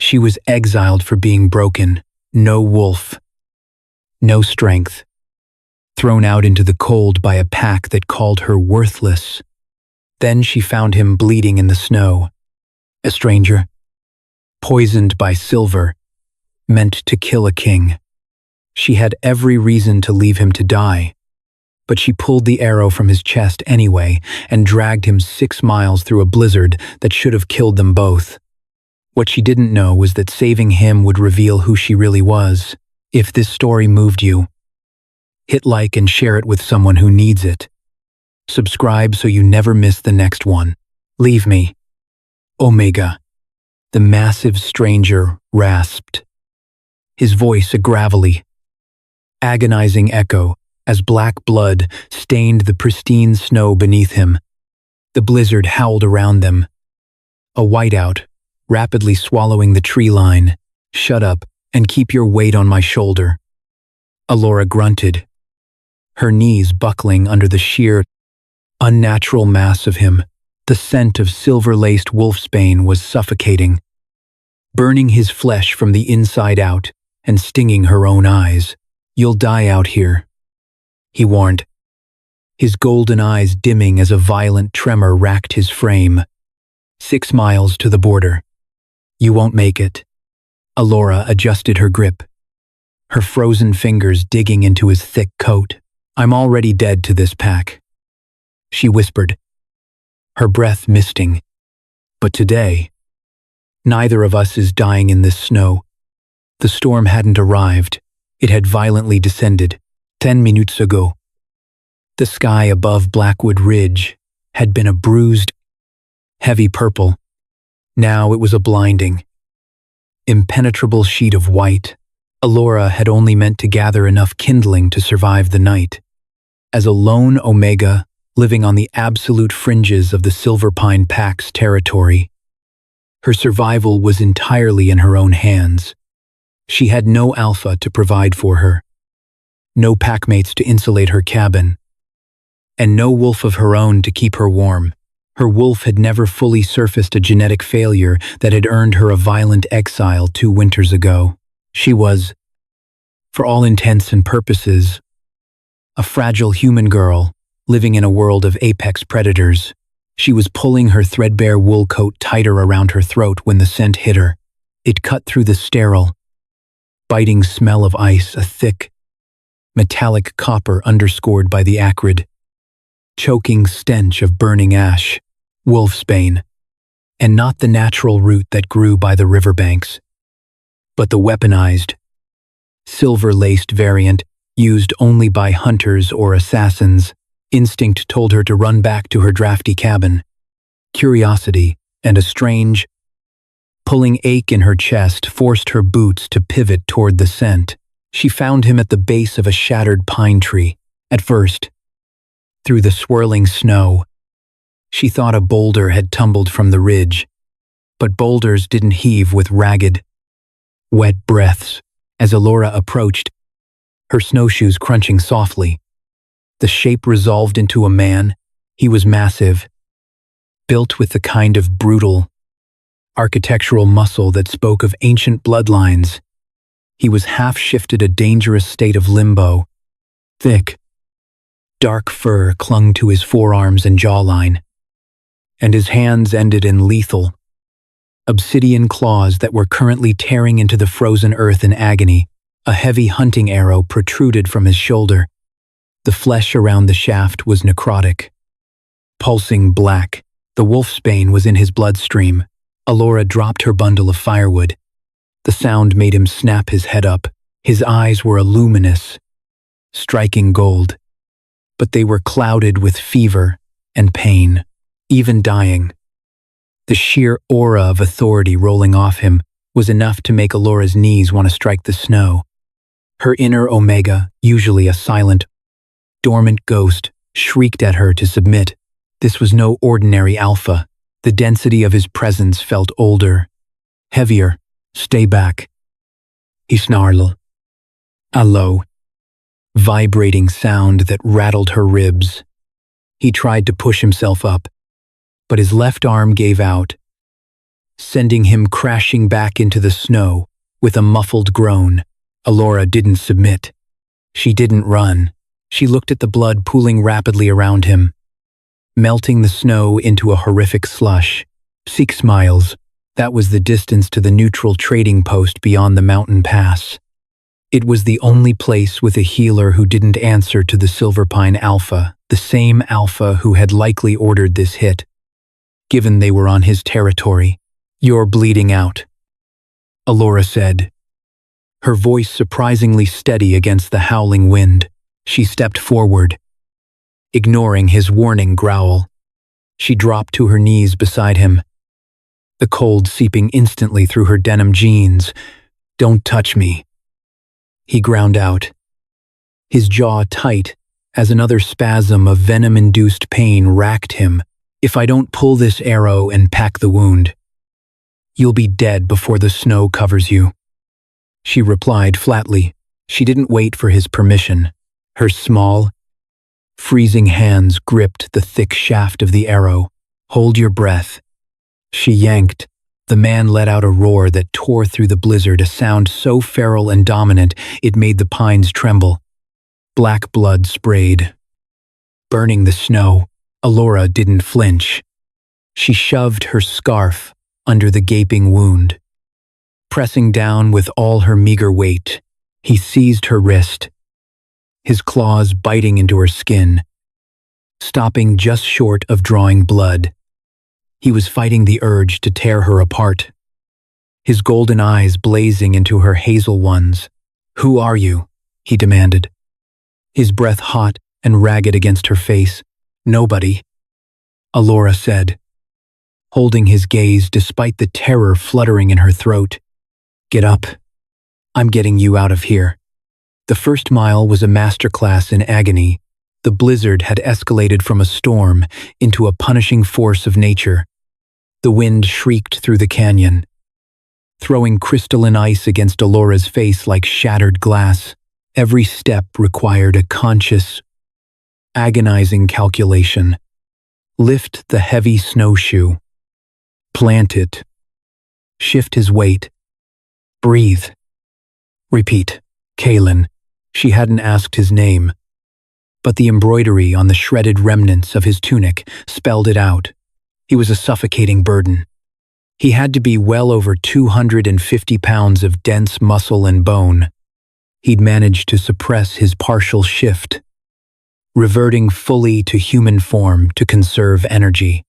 She was exiled for being broken. No wolf. No strength. Thrown out into the cold by a pack that called her worthless. Then she found him bleeding in the snow. A stranger. Poisoned by silver. Meant to kill a king. She had every reason to leave him to die. But she pulled the arrow from his chest anyway and dragged him 6 miles through a blizzard that should have killed them both. What she didn't know was that saving him would reveal who she really was. If this story moved you, hit like and share it with someone who needs it. Subscribe so you never miss the next one. Leave me. Omega. The massive stranger rasped. His voice a gravelly, agonizing echo as black blood stained the pristine snow beneath him. The blizzard howled around them. A whiteout, rapidly swallowing the tree line. Shut up and keep your weight on my shoulder. Alora grunted, her knees buckling under the sheer, unnatural mass of him. The scent of silver-laced wolfsbane was suffocating, burning his flesh from the inside out and stinging her own eyes. You'll die out here, he warned, his golden eyes dimming as a violent tremor racked his frame. 6 miles to the border. You won't make it. Alora adjusted her grip, her frozen fingers digging into his thick coat. I'm already dead to this pack, she whispered, her breath misting. But today, neither of us is dying in this snow. The storm hadn't arrived. It had violently descended 10 minutes ago. The sky above Blackwood Ridge had been a bruised, heavy purple. Now it was a blinding, impenetrable sheet of white. Alora had only meant to gather enough kindling to survive the night. As a lone Omega living on the absolute fringes of the Silver Pine Pack's territory, her survival was entirely in her own hands. She had no alpha to provide for her, no packmates to insulate her cabin, and no wolf of her own to keep her warm. Her wolf had never fully surfaced a genetic failure that had earned her a violent exile 2 winters ago. She was, for all intents and purposes, a fragile human girl living in a world of apex predators. She was pulling her threadbare wool coat tighter around her throat when the scent hit her. It cut through the sterile, biting smell of ice, a thick, metallic copper underscored by the acrid, choking stench of burning ash, wolfsbane, and not the natural root that grew by the riverbanks, but the weaponized, silver-laced variant used only by hunters or assassins. Instinct told her to run back to her drafty cabin. Curiosity and a strange, pulling ache in her chest forced her boots to pivot toward the scent. She found him at the base of a shattered pine tree. At first, through the swirling snow, she thought a boulder had tumbled from the ridge, but boulders didn't heave with ragged, wet breaths. As Alora approached, her snowshoes crunching softly, the shape resolved into a man. He was massive, built with the kind of brutal, architectural muscle that spoke of ancient bloodlines. He was half-shifted, a dangerous state of limbo. Thick, dark fur clung to his forearms and jawline, and his hands ended in lethal, obsidian claws that were currently tearing into the frozen earth in agony. A heavy hunting arrow protruded from his shoulder. The flesh around the shaft was necrotic, pulsing black. The wolfsbane was in his bloodstream. Alora dropped her bundle of firewood. The sound made him snap his head up. His eyes were a luminous, striking gold, but they were clouded with fever and pain, even dying. The sheer aura of authority rolling off him was enough to make Alora's knees want to strike the snow. Her inner Omega, usually a silent, dormant ghost, shrieked at her to submit. This was no ordinary alpha. The density of his presence felt older, heavier. Stay back, he snarled. A low, vibrating sound that rattled her ribs. He tried to push himself up, but his left arm gave out, sending him crashing back into the snow with a muffled groan. Alora didn't submit. She didn't run. She looked at the blood pooling rapidly around him, melting the snow into a horrific slush. 6 miles. That was the distance to the neutral trading post beyond the mountain pass. It was the only place with a healer who didn't answer to the Silverpine Alpha, the same Alpha who had likely ordered this hit, given they were on his territory. "You're bleeding out," Alora said, her voice surprisingly steady against the howling wind. She stepped forward, ignoring his warning growl. She dropped to her knees beside him, the cold seeping instantly through her denim jeans. "Don't touch me," he ground out, his jaw tight as another spasm of venom-induced pain racked him. "If I don't pull this arrow and pack the wound, you'll be dead before the snow covers you," she replied flatly. She didn't wait for his permission. Her small, freezing hands gripped the thick shaft of the arrow. "Hold your breath." She yanked. The man let out a roar that tore through the blizzard, a sound so feral and dominant it made the pines tremble. Black blood sprayed, burning the snow. Alora didn't flinch. She shoved her scarf under the gaping wound. Pressing down with all her meager weight, he seized her wrist, his claws biting into her skin, stopping just short of drawing blood. He was fighting the urge to tear her apart, his golden eyes blazing into her hazel ones. "Who are you?" he demanded, his breath hot and ragged against her face. "Nobody," Alora said, holding his gaze despite the terror fluttering in her throat. "Get up. I'm getting you out of here." The first mile was a masterclass in agony. The blizzard had escalated from a storm into a punishing force of nature. The wind shrieked through the canyon, throwing crystalline ice against Alora's face like shattered glass. Every step required a conscious, agonizing calculation. Lift the heavy snowshoe. Plant it. Shift his weight. Breathe. Repeat. Kalen. She hadn't asked his name, but the embroidery on the shredded remnants of his tunic spelled it out. He was a suffocating burden. He had to be well over 250 pounds of dense muscle and bone. He'd managed to suppress his partial shift, reverting fully to human form to conserve energy.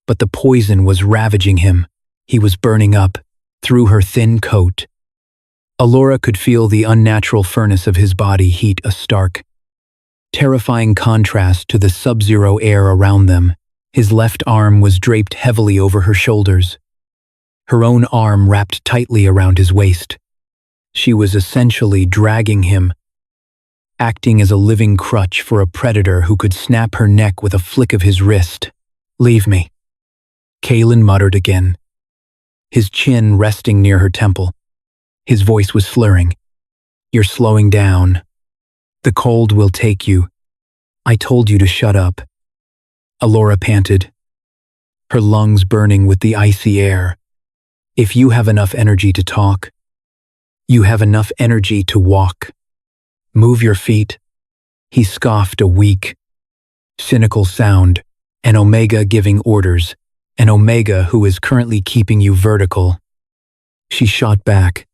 But the poison was ravaging him. He was burning up through her thin coat. Alora could feel the unnatural furnace of his body heat, a stark, terrifying contrast to the sub-zero air around them. His left arm was draped heavily over her shoulders, her own arm wrapped tightly around his waist. She was essentially dragging him, acting as a living crutch for a predator who could snap her neck with a flick of his wrist. "Leave me," Kalen muttered again, his chin resting near her temple. His voice was slurring. "You're slowing down. The cold will take you. I told you to shut up." Alora panted, her lungs burning with the icy air. "If you have enough energy to talk, you have enough energy to walk. Move your feet." He scoffed, a weak, cynical sound, an Omega giving orders, an Omega who is currently keeping you vertical. She shot back,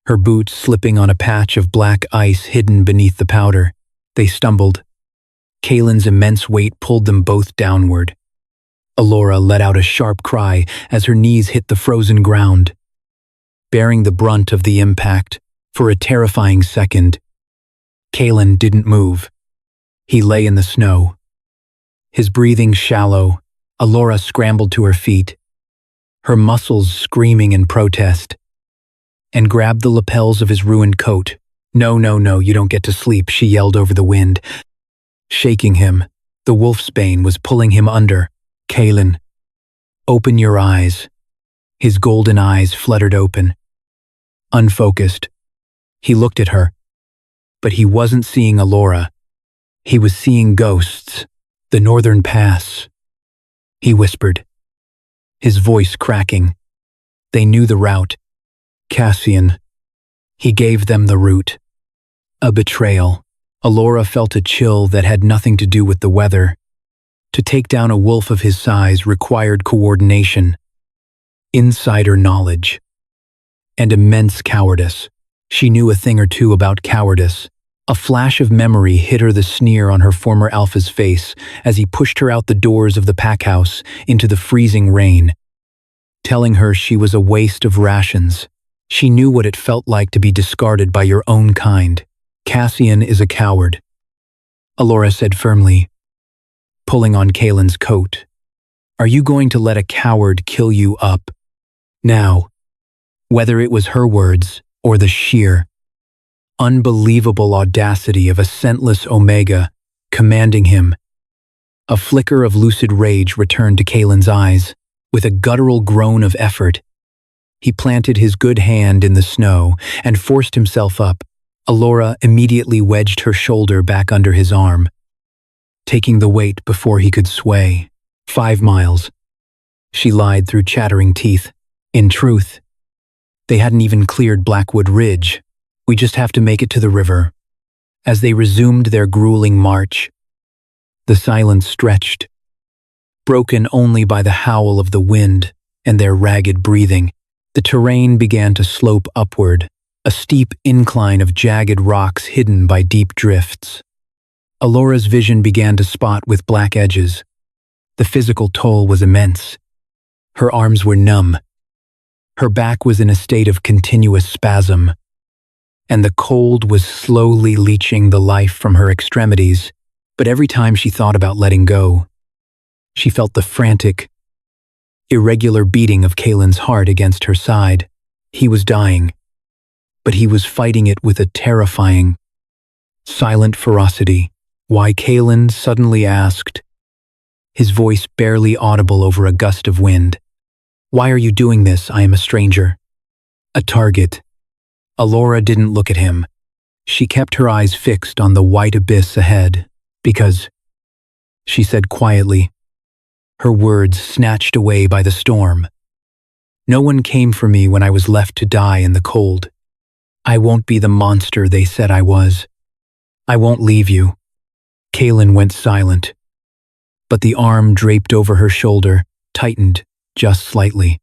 her boots slipping on a patch of black ice hidden beneath the powder. They stumbled. Kalen's immense weight pulled them both downward. Alora let out a sharp cry as her knees hit the frozen ground, bearing the brunt of the impact for a terrifying second. Kalen didn't move. He lay in the snow, his breathing shallow. Alora scrambled to her feet, her muscles screaming in protest, and grabbed the lapels of his ruined coat. No, you don't get to sleep," she yelled over the wind. Shaking him, the wolfsbane was pulling him under. "Kalen, open your eyes." His golden eyes fluttered open. Unfocused, he looked at her, but he wasn't seeing Alora. He was seeing ghosts, the northern pass. He whispered, his voice cracking. They knew the route. Cassian. He gave them the route. A betrayal. Alora felt a chill that had nothing to do with the weather. To take down a wolf of his size required coordination, insider knowledge, and immense cowardice. She knew a thing or two about cowardice. A flash of memory hit her the sneer on her former alpha's face as he pushed her out the doors of the packhouse into the freezing rain, telling her she was a waste of rations. She knew what it felt like to be discarded by your own kind. Cassian is a coward, Alora said firmly, pulling on Kalen's coat. Are you going to let a coward kill you up? Now, whether it was her words or the sheer, unbelievable audacity of a scentless Omega commanding him, a flicker of lucid rage returned to Kalen's eyes. With a guttural groan of effort, he planted his good hand in the snow and forced himself up. Alora immediately wedged her shoulder back under his arm, taking the weight before he could sway. 5 miles, she lied through chattering teeth. In truth, they hadn't even cleared Blackwood Ridge. We just have to make it to the river. As they resumed their grueling march, the silence stretched, broken only by the howl of the wind and their ragged breathing. The terrain began to slope upward, a steep incline of jagged rocks hidden by deep drifts. Alora's vision began to spot with black edges. The physical toll was immense. Her arms were numb. Her back was in a state of continuous spasm, and the cold was slowly leaching the life from her extremities. But every time she thought about letting go, she felt the frantic, irregular beating of Kalen's heart against her side. He was dying, but he was fighting it with a terrifying, silent ferocity. Why? Kalen suddenly asked, his voice barely audible over a gust of wind. Why are you doing this? I am a stranger. A target. Alora didn't look at him. She kept her eyes fixed on the white abyss ahead. Because, she said quietly, her words snatched away by the storm. No one came for me when I was left to die in the cold. I won't be the monster they said I was. I won't leave you. Kalen went silent, but the arm draped over her shoulder tightened just slightly,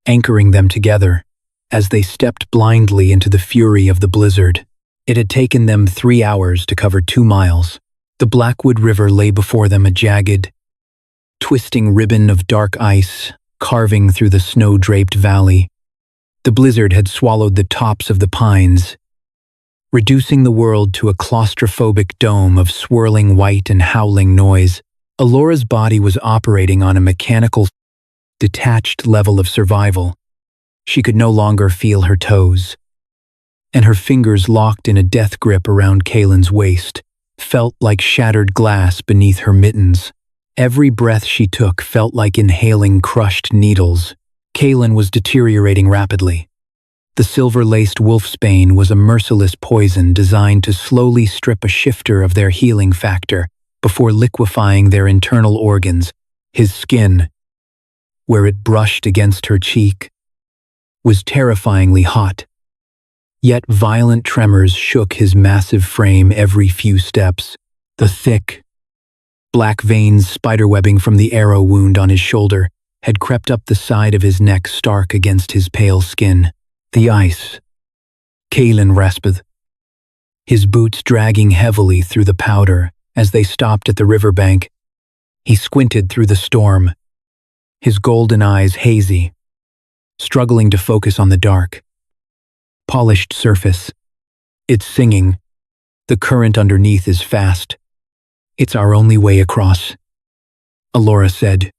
anchoring them together as they stepped blindly into the fury of the blizzard. It had taken them 3 hours to cover 2 miles. The Blackwood River lay before them, a jagged, twisting ribbon of dark ice carving through the snow-draped valley. The blizzard had swallowed the tops of the pines, reducing the world to a claustrophobic dome of swirling white and howling noise. Alora's body was operating on a mechanical, detached level of survival. She could no longer feel her toes, and her fingers locked in a death grip around Kalen's waist felt like shattered glass beneath her mittens. Every breath she took felt like inhaling crushed needles. Kalen was deteriorating rapidly. The silver-laced wolfsbane was a merciless poison designed to slowly strip a shifter of their healing factor before liquefying their internal organs. His skin, where it brushed against her cheek, was terrifyingly hot. Yet violent tremors shook his massive frame every few steps. The thick, black veins spiderwebbing from the arrow wound on his shoulder had crept up the side of his neck, stark against his pale skin. The ice. Kalen rasped, his boots dragging heavily through the powder as they stopped at the riverbank. He squinted through the storm, his golden eyes hazy, struggling to focus on the dark, polished surface. It's singing. The current underneath is fast. It's our only way across, Alora said,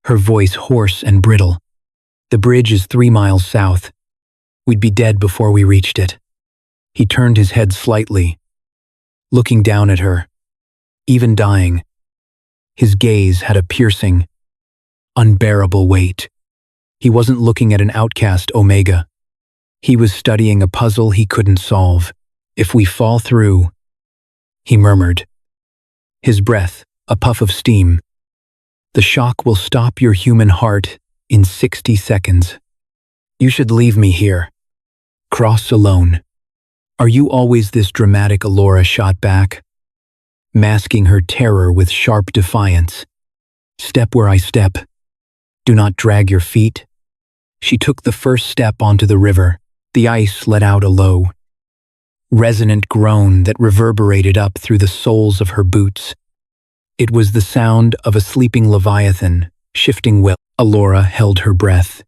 her voice hoarse and brittle. The bridge is 3 miles south. We'd be dead before we reached it. He turned his head slightly, looking down at her. Even dying, his gaze had a piercing, unbearable weight. He wasn't looking at an outcast Omega. He was studying a puzzle he couldn't solve. If we fall through, he murmured, his breath a puff of steam. The shock will stop your human heart in 60 seconds. You should leave me here. Cross alone. Are you always this dramatic? Alora shot back, masking her terror with sharp defiance. Step where I step. Do not drag your feet. She took the first step onto the river. The ice let out a low, resonant groan that reverberated up through the soles of her boots. It was the sound of a sleeping leviathan, shifting will. Alora held her breath,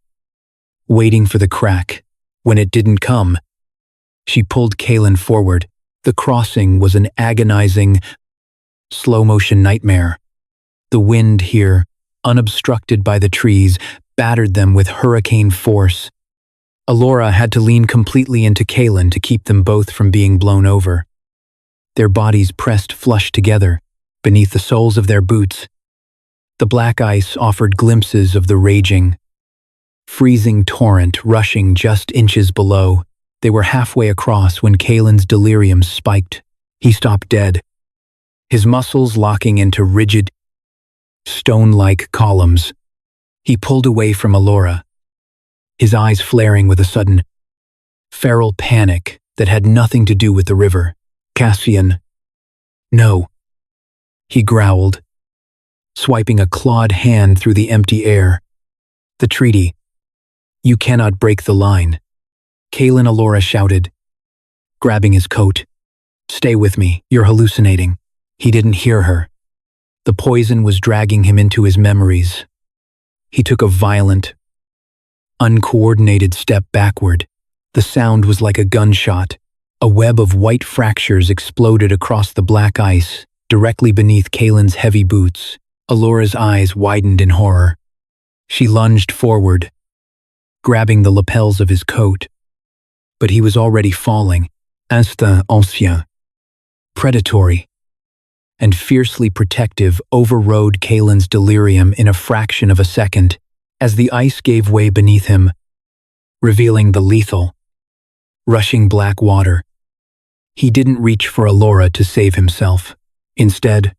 waiting for the crack. When it didn't come, she pulled Kaelin forward. The crossing was an agonizing, slow-motion nightmare. The wind here, unobstructed by the trees, battered them with hurricane force. Alora had to lean completely into Kaelin to keep them both from being blown over. Their bodies pressed flush together, beneath the soles of their boots. The black ice offered glimpses of the raging, freezing torrent rushing just inches below. They were halfway across when Kaelin's delirium spiked. He stopped dead, his muscles locking into rigid, stone-like columns. He pulled away from Alora, his eyes flaring with a sudden, feral panic that had nothing to do with the river. Cassian. No, he growled, swiping a clawed hand through the empty air. The treaty. You cannot break the line. Kaelin. Alora shouted, grabbing his coat. Stay with me, you're hallucinating. He didn't hear her. The poison was dragging him into his memories. He took a violent, uncoordinated step backward. The sound was like a gunshot. A web of white fractures exploded across the black ice, directly beneath Kaelin's heavy boots. Alora's eyes widened in horror. She lunged forward, grabbing the lapels of his coat. But he was already falling. Instinct ancien, predatory, and fiercely protective, overrode Kaelin's delirium in a fraction of a second, as the ice gave way beneath him, revealing the lethal, rushing black water. He didn't reach for Alora to save himself. Instead,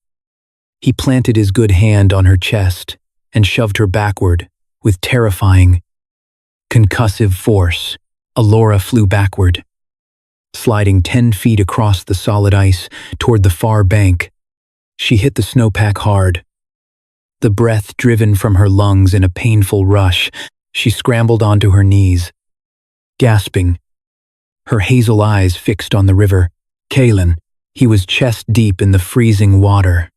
he planted his good hand on her chest and shoved her backward with terrifying, concussive force. Alora flew backward, sliding 10 feet across the solid ice toward the far bank. She hit the snowpack hard, the breath driven from her lungs in a painful rush. She scrambled onto her knees, gasping, her hazel eyes fixed on the river. Kaelin. He was chest deep in the freezing water,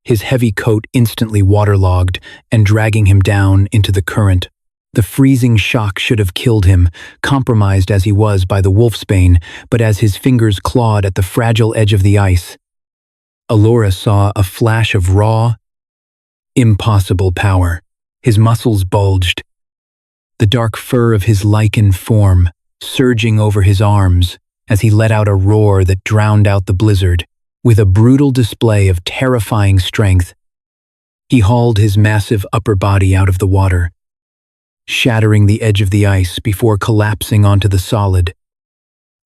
his heavy coat instantly waterlogged and dragging him down into the current. The freezing shock should have killed him, compromised as he was by the wolfsbane, but as his fingers clawed at the fragile edge of the ice, Alora saw a flash of raw, impossible power. His muscles bulged, the dark fur of his Lycan form surging over his arms as he let out a roar that drowned out the blizzard. With a brutal display of terrifying strength, he hauled his massive upper body out of the water, shattering the edge of the ice before collapsing onto the solid,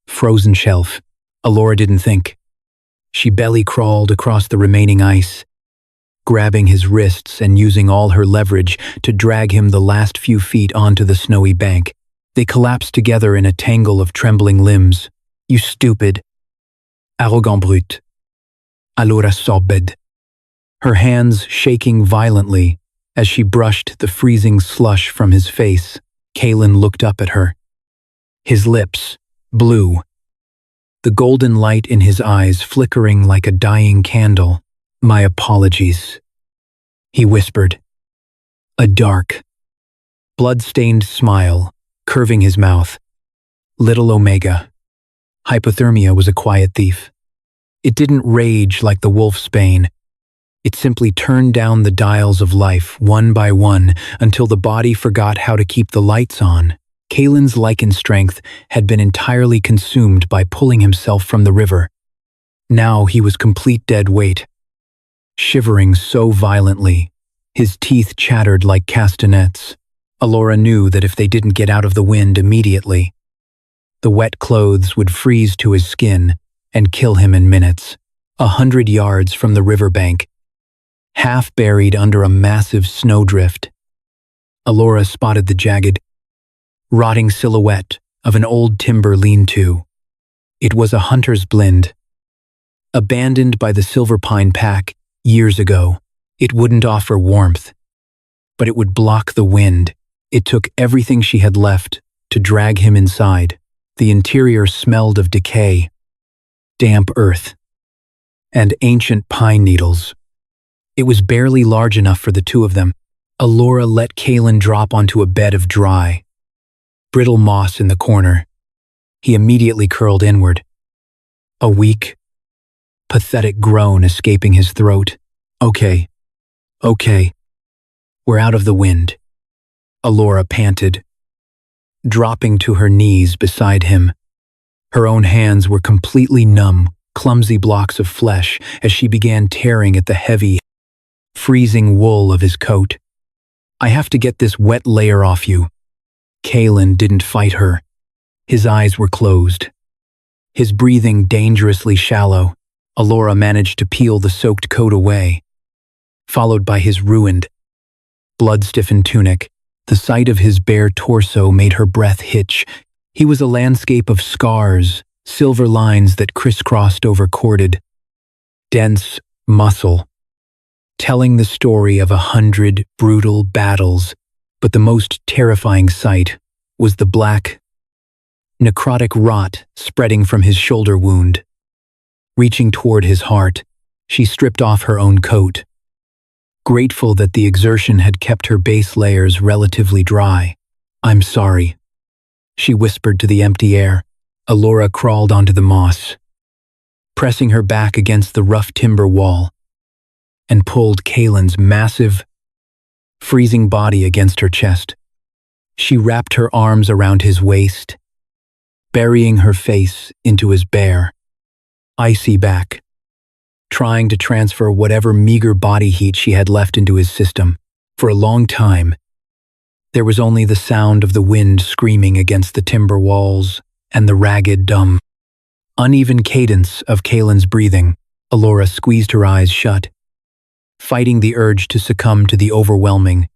frozen shelf. Alora didn't think. She belly crawled across the remaining ice, grabbing his wrists and using all her leverage to drag him the last few feet onto the snowy bank. They collapsed together in a tangle of trembling limbs. You stupid, arrogant brute. Alora sobbed, her hands shaking violently as she brushed the freezing slush from his face. Kaelin looked up at her, his lips blue, the golden light in his eyes flickering like a dying candle. My apologies, he whispered, a dark, blood-stained smile curving his mouth. Little Omega. Hypothermia was a quiet thief. It didn't rage like the wolfsbane. It simply turned down the dials of life one by one until the body forgot how to keep the lights on. Kaelin's Lycan strength had been entirely consumed by pulling himself from the river. Now he was complete dead weight, shivering so violently, his teeth chattered like castanets. Alora knew that if they didn't get out of the wind immediately, the wet clothes would freeze to his skin and kill him in minutes. 100 yards from the riverbank, half buried under a massive snowdrift, Alora spotted the jagged, rotting silhouette of an old timber lean-to. It was a hunter's blind. Abandoned by the Silver Pine Pack years ago, it wouldn't offer warmth, but it would block the wind. It took everything she had left to drag him inside. The interior smelled of decay, damp earth, and ancient pine needles. It was barely large enough for the two of them. Alora let Kalen drop onto a bed of dry, brittle moss in the corner. He immediately curled inward, a weak, pathetic groan escaping his throat. Okay, we're out of the wind, Alora panted, dropping to her knees beside him. Her own hands were completely numb, clumsy blocks of flesh as she began tearing at the heavy, freezing wool of his coat. I have to get this wet layer off you. Kalen didn't fight her. His eyes were closed, his breathing dangerously shallow. Alora managed to peel the soaked coat away, followed by his ruined, blood-stiffened tunic. The sight of his bare torso made her breath hitch. He was a landscape of scars, silver lines that crisscrossed over corded, dense muscle, telling the story of 100 brutal battles. But the most terrifying sight was the black, necrotic rot spreading from his shoulder wound. Reaching toward his heart, she stripped off her own coat, grateful that the exertion had kept her base layers relatively dry. I'm sorry, she whispered to the empty air. Alora crawled onto the moss, pressing her back against the rough timber wall, and pulled Kalen's massive, freezing body against her chest. She wrapped her arms around his waist, burying her face into his bare, icy back, trying to transfer whatever meager body heat she had left into his system. For a long time, there was only the sound of the wind screaming against the timber walls and the ragged, dumb, uneven cadence of Kalen's breathing. Alora squeezed her eyes shut, fighting the urge to succumb to the overwhelming,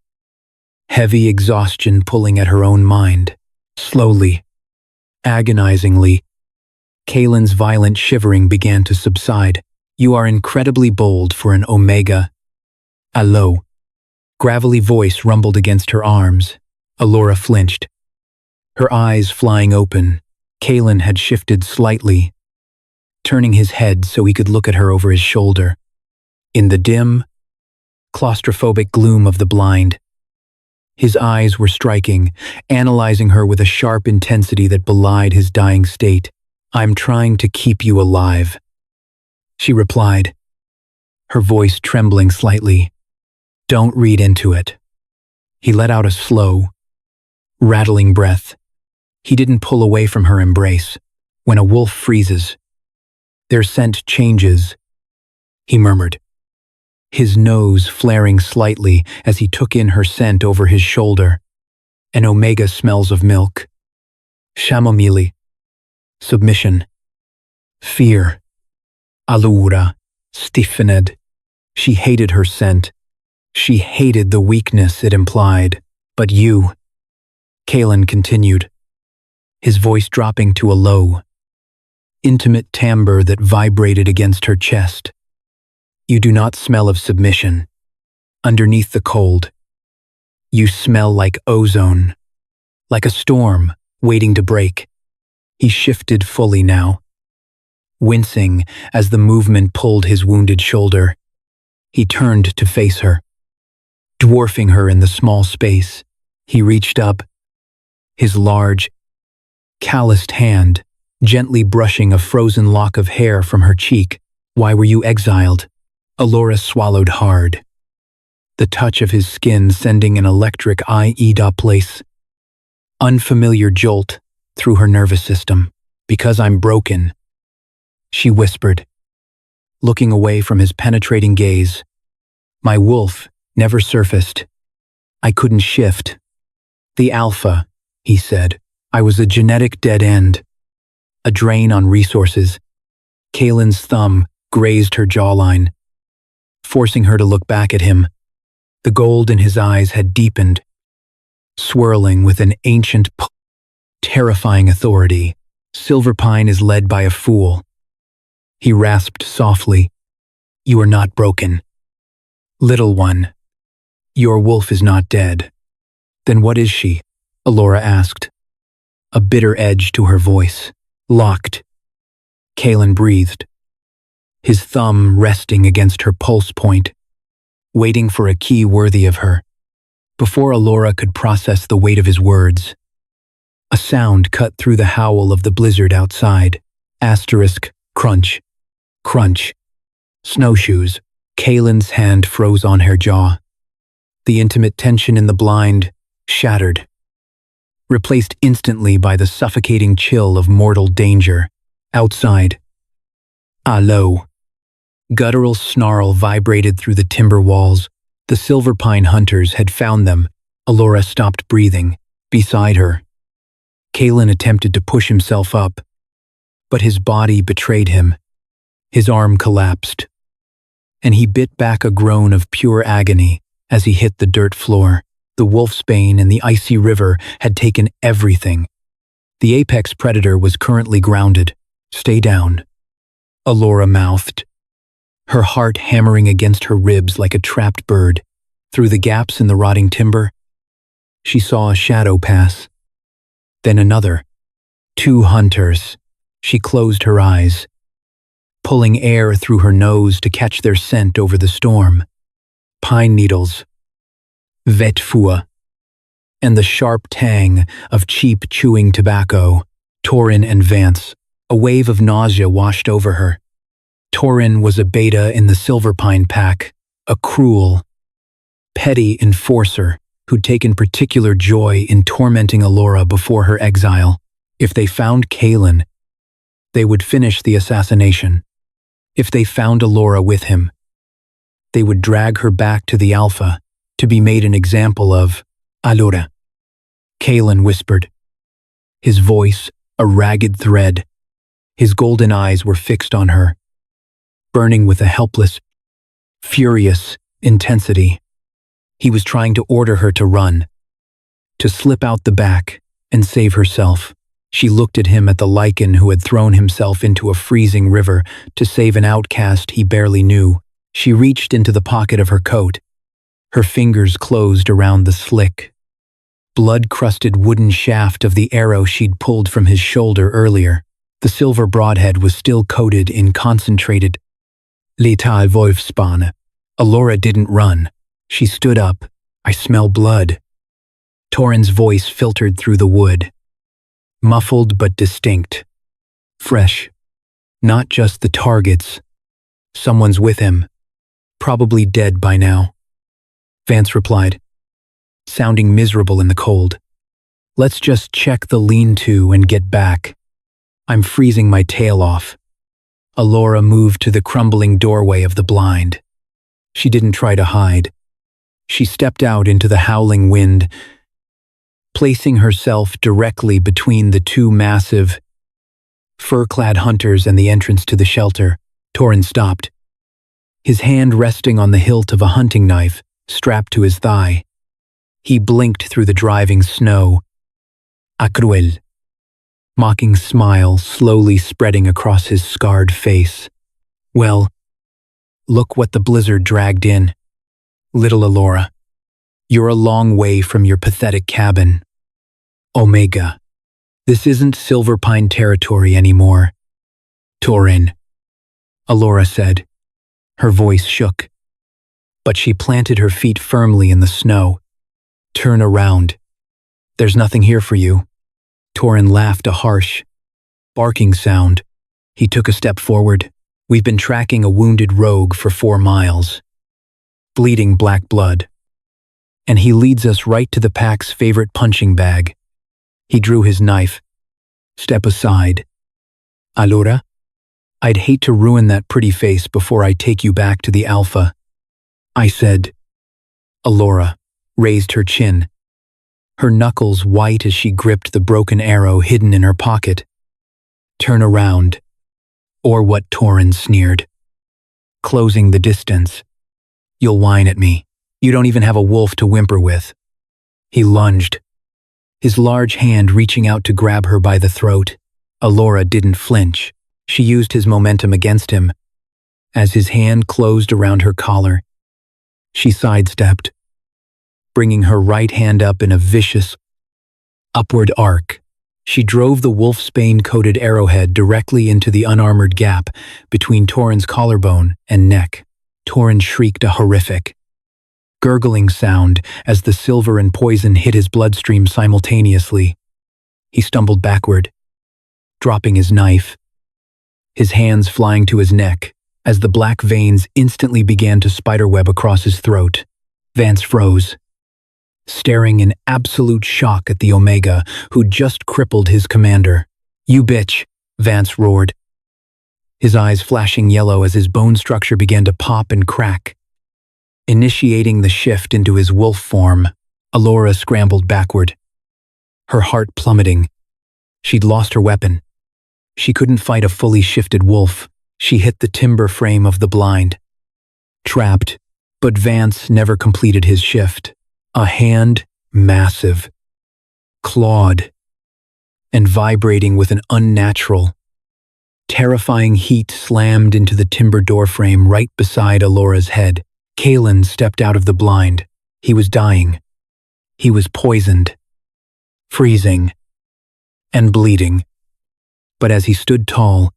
heavy exhaustion pulling at her own mind. Slowly, agonizingly, Kalen's violent shivering began to subside. You are incredibly bold for an Omega. A low, gravelly voice rumbled against her arms. Alora flinched, her eyes flying open. Kalen had shifted slightly, turning his head so he could look at her over his shoulder. In the dim, claustrophobic gloom of the blind, his eyes were striking, analyzing her with a sharp intensity that belied his dying state. I'm trying to keep you alive, she replied, her voice trembling slightly. Don't read into it. He let out a slow, rattling breath. He didn't pull away from her embrace. When a wolf freezes, their scent changes, he murmured, his nose flaring slightly as he took in her scent over his shoulder. An Omega smells of milk, chamomile, submission, fear. Alora stiffened. She hated her scent. She hated the weakness it implied. But you, Kalen continued, his voice dropping to a low, intimate timbre that vibrated against her chest. You do not smell of submission. Underneath the cold, you smell like ozone, like a storm waiting to break. He shifted fully now, wincing as the movement pulled his wounded shoulder. He turned to face her, dwarfing her in the small space. He reached up, his large, calloused hand gently brushing a frozen lock of hair from her cheek. Why were you exiled? Alora swallowed hard, the touch of his skin sending an electric place, unfamiliar jolt through her nervous system. Because I'm broken, she whispered, looking away from his penetrating gaze. My wolf never surfaced. I couldn't shift. The alpha, he said. I was a genetic dead end, a drain on resources. Kalen's thumb grazed her jawline, forcing her to look back at him. The gold in his eyes had deepened, swirling with an ancient terrifying authority. Silverpine is led by a fool. He rasped softly, "You are not broken. Little one, your wolf is not dead." "Then what is she?" Alora asked, a bitter edge to her voice. "Locked." Kalen breathed, his thumb resting against her pulse point, waiting for a key worthy of her. Before Alora could process the weight of his words, a sound cut through the howl of the blizzard outside. Asterisk, crunch, crunch. Snowshoes. Kalen's hand froze on her jaw. The intimate tension in the blind shattered, replaced instantly by the suffocating chill of mortal danger. Outside. Allo. Guttural snarl vibrated through the timber walls. The Silverpine hunters had found them. Alora stopped breathing. Beside her, Kalen attempted to push himself up, but his body betrayed him. His arm collapsed, and he bit back a groan of pure agony as he hit the dirt floor. The wolfsbane and the icy river had taken everything. The apex predator was currently grounded. "Stay down," Alora mouthed, her heart hammering against her ribs like a trapped bird. Through the gaps in the rotting timber, she saw a shadow pass. Then another. 2 hunters. She closed her eyes, pulling air through her nose to catch their scent over the storm. Pine needles, vetfua, and the sharp tang of cheap chewing tobacco. Torin and Vance. A wave of nausea washed over her. Torin was a beta in the Silverpine pack, a cruel, petty enforcer who'd taken particular joy in tormenting Alora before her exile. If they found Kalen, they would finish the assassination. If they found Alora with him, they would drag her back to the Alpha to be made an example of. "Alora," Kalen whispered, his voice a ragged thread. His golden eyes were fixed on her, burning with a helpless, furious intensity. He was trying to order her to run, to slip out the back and save herself. She looked at him, at the Lycan who had thrown himself into a freezing river to save an outcast he barely knew. She reached into the pocket of her coat. Her fingers closed around the slick, blood-crusted wooden shaft of the arrow she'd pulled from his shoulder earlier. The silver broadhead was still coated in concentrated Lethal Wolfsbane. Alora didn't run. She stood up. "I smell blood." Torin's voice filtered through the wood, muffled but distinct. "Fresh. Not just the targets. Someone's with him. Probably dead by now," Vance replied, sounding miserable in the cold. "Let's just check the lean-to and get back. I'm freezing my tail off." Alora moved to the crumbling doorway of the blind. She didn't try to hide. She stepped out into the howling wind, placing herself directly between the 2 massive, fur-clad hunters and the entrance to the shelter. Torin stopped, his hand resting on the hilt of a hunting knife strapped to his thigh. He blinked through the driving snow. "A cruel," mocking smile slowly spreading across his scarred face. "Well, look what the blizzard dragged in. Little Alora, you're a long way from your pathetic cabin. Omega, this isn't Silverpine territory anymore." "Torin," Alora said. Her voice shook, but she planted her feet firmly in the snow. "Turn around. There's nothing here for you." Torin laughed, a harsh, barking sound. He took a step forward. "We've been tracking a wounded rogue for 4 miles. Bleeding black blood. And he leads us right to the pack's favorite punching bag." He drew his knife. "Step aside. Alora, I'd hate to ruin that pretty face before I take you back to the Alpha," I said. Alora raised her chin, her knuckles white as she gripped the broken arrow hidden in her pocket. "Turn around," or what Torin sneered, closing the distance. "You'll whine at me. You don't even have a wolf to whimper with." He lunged, his large hand reaching out to grab her by the throat. Alora didn't flinch. She used his momentum against him. As his hand closed around her collar, she sidestepped, bringing her right hand up in a vicious, upward arc. She drove the wolfsbane-coated arrowhead directly into the unarmored gap between Torin's collarbone and neck. Torin shrieked a horrific, gurgling sound as the silver and poison hit his bloodstream simultaneously. He stumbled backward, dropping his knife, his hands flying to his neck as the black veins instantly began to spiderweb across his throat. Vance froze, staring in absolute shock at the Omega, who'd just crippled his commander. "You bitch," Vance roared, his eyes flashing yellow as his bone structure began to pop and crack. Initiating the shift into his wolf form, Alora scrambled backward, her heart plummeting. She'd lost her weapon. She couldn't fight a fully shifted wolf. She hit the timber frame of the blind. Trapped, but Vance never completed his shift. A hand, massive, clawed, and vibrating with an unnatural, terrifying heat slammed into the timber doorframe right beside Alora's head. Kalen stepped out of the blind. He was dying. He was poisoned, freezing, and bleeding. But as he stood tall,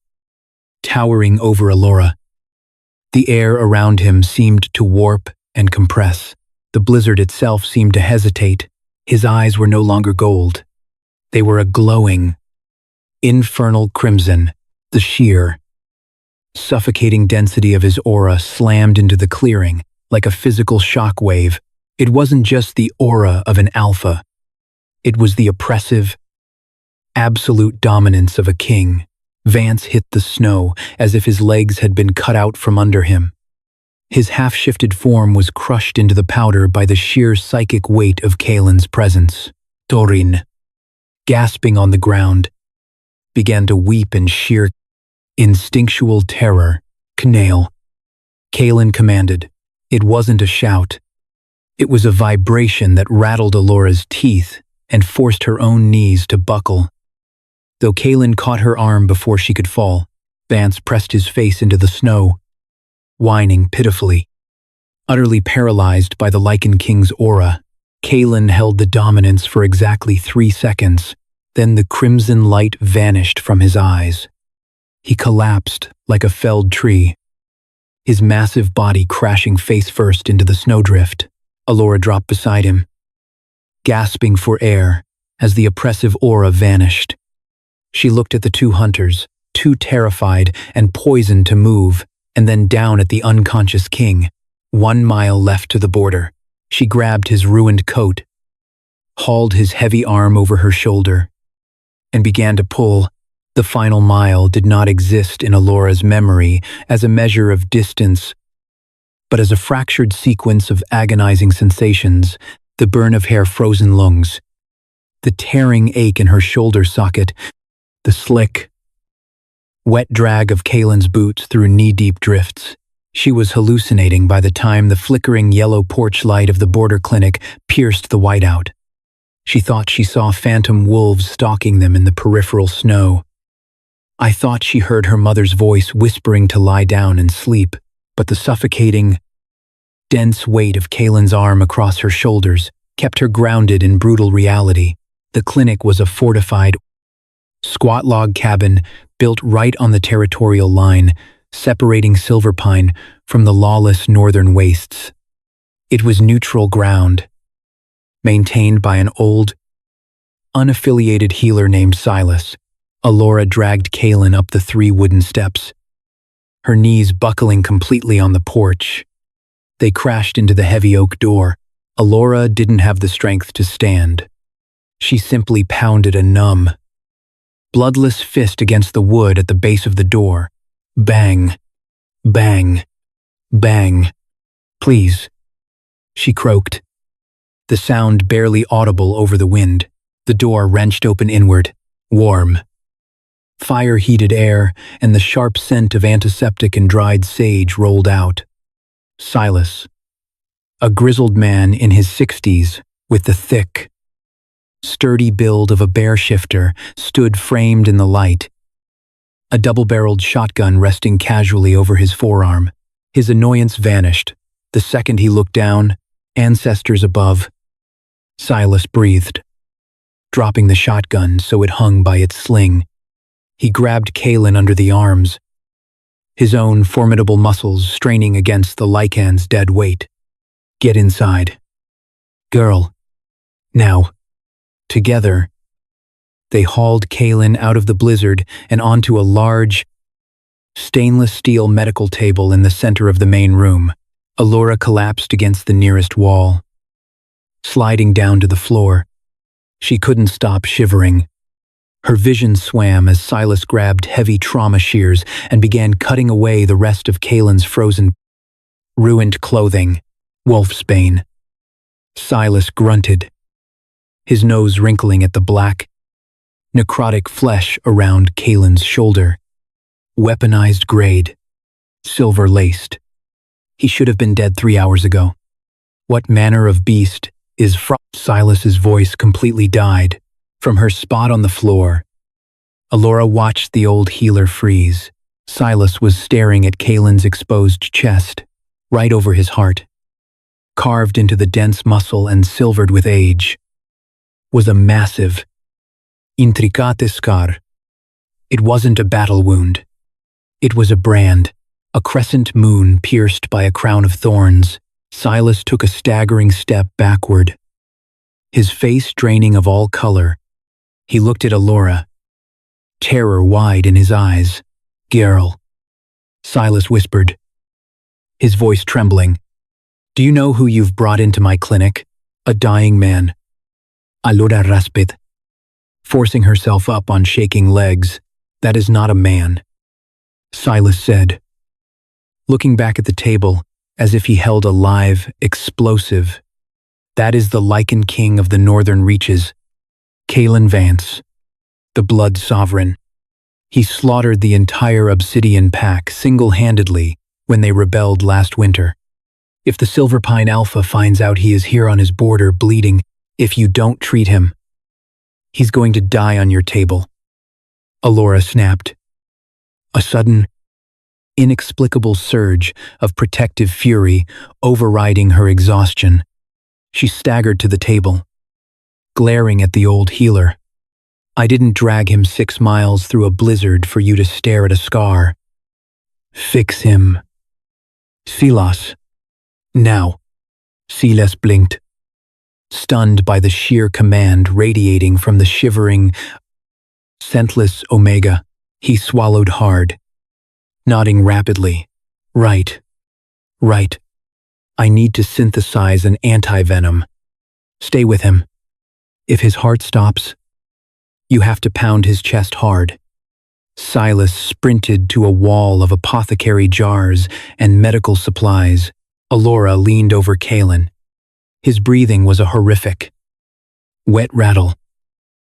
towering over Alora, the air around him seemed to warp and compress. The blizzard itself seemed to hesitate. His eyes were no longer gold. They were a glowing, infernal crimson. The sheer, suffocating density of his aura slammed into the clearing like a physical shock wave. It wasn't just the aura of an alpha. It was the oppressive, absolute dominance of a king. Vance hit the snow as if his legs had been cut out from under him. His half-shifted form was crushed into the powder by the sheer psychic weight of Kalen's presence. Torin, gasping on the ground, began to weep in sheer, instinctual terror. "Knail," Kalen commanded. It wasn't a shout. It was a vibration that rattled Alora's teeth and forced her own knees to buckle. Though Kalen caught her arm before she could fall, Vance pressed his face into the snow, whining pitifully. Utterly paralyzed by the Lycan King's aura, Kalen held the dominance for exactly 3 seconds. Then the crimson light vanished from his eyes. He collapsed like a felled tree, his massive body crashing face first into the snowdrift. Alora dropped beside him, gasping for air as the oppressive aura vanished. She looked at the two hunters, too terrified and poisoned to move, and then down at the unconscious king. 1 mile left to the border. She grabbed his ruined coat, hauled his heavy arm over her shoulder, and began to pull. The final mile did not exist in Alora's memory as a measure of distance, but as a fractured sequence of agonizing sensations: the burn of hair-frozen lungs, the tearing ache in her shoulder socket, the slick, wet drag of Kalen's boots through knee-deep drifts. She was hallucinating by the time the flickering yellow porch light of the border clinic pierced the whiteout. She thought she saw phantom wolves stalking them in the peripheral snow. I thought she heard her mother's voice whispering to lie down and sleep, but the suffocating, dense weight of Kalen's arm across her shoulders kept her grounded in brutal reality. The clinic was a fortified, squat log cabin built right on the territorial line, separating Silver Pine from the lawless northern wastes. It was neutral ground, maintained by an old, unaffiliated healer named Silas. Alora dragged Kalen up the 3 wooden steps, her knees buckling completely on the porch. They crashed into the heavy oak door. Alora didn't have the strength to stand. She simply pounded a numb, bloodless fist against the wood at the base of the door. Bang, bang, bang. "Please," she croaked, the sound barely audible over the wind. The door wrenched open inward, warm, fire-heated air and the sharp scent of antiseptic and dried sage rolled out. Silas, a grizzled man in his 60s with the thick, sturdy build of a bear shifter, stood framed in the light, a double-barreled shotgun resting casually over his forearm. His annoyance vanished. The second he looked down, ancestors above. Silas breathed, dropping the shotgun so it hung by its sling. He grabbed Kaelin under the arms, his own formidable muscles straining against the Lycan's dead weight. Get inside. Girl. Now. Together. They hauled Kaelin out of the blizzard and onto a large, stainless steel medical table in the center of the main room. Allura collapsed against the nearest wall, sliding down to the floor. She couldn't stop shivering. Her vision swam as Silas grabbed heavy trauma shears and began cutting away the rest of Kaelin's frozen, ruined clothing. Wolfsbane. Silas grunted, his nose wrinkling at the black, necrotic flesh around Kaelin's shoulder. Weaponized grade, silver-laced. He should have been dead 3 hours ago. What manner of beast is Silas's voice completely died. From her spot on the floor, Allura watched the old healer freeze. Silas was staring at Kaelin's exposed chest, right over his heart. Carved into the dense muscle and silvered with age, was a massive, intricate scar. It wasn't a battle wound. It was a brand, a crescent moon pierced by a crown of thorns. Silas took a staggering step backward, his face draining of all color. He looked at Allura, terror wide in his eyes. Girl, Silas whispered, his voice trembling. Do you know who you've brought into my clinic? A dying man. Allura rasped, forcing herself up on shaking legs. That is not a man, Silas said, looking back at the table as if he held a live explosive. That is the Lycan king of the northern reaches, Kaelin Vance, the blood sovereign. He slaughtered the entire Obsidian pack single-handedly when they rebelled last winter. If the Silverpine Alpha finds out he is here on his border bleeding, if you don't treat him, he's going to die on your table. Allura snapped. A sudden, inexplicable surge of protective fury overriding her exhaustion. She staggered to the table, glaring at the old healer. I didn't drag him 6 miles through a blizzard for you to stare at a scar. Fix him. Silas. Now. Silas blinked, stunned by the sheer command radiating from the shivering, scentless Omega. He swallowed hard, nodding rapidly. Right. I need to synthesize an anti-venom. Stay with him. If his heart stops, you have to pound his chest hard. Silas sprinted to a wall of apothecary jars and medical supplies. Allura leaned over Kaelin. His breathing was a horrific, wet rattle.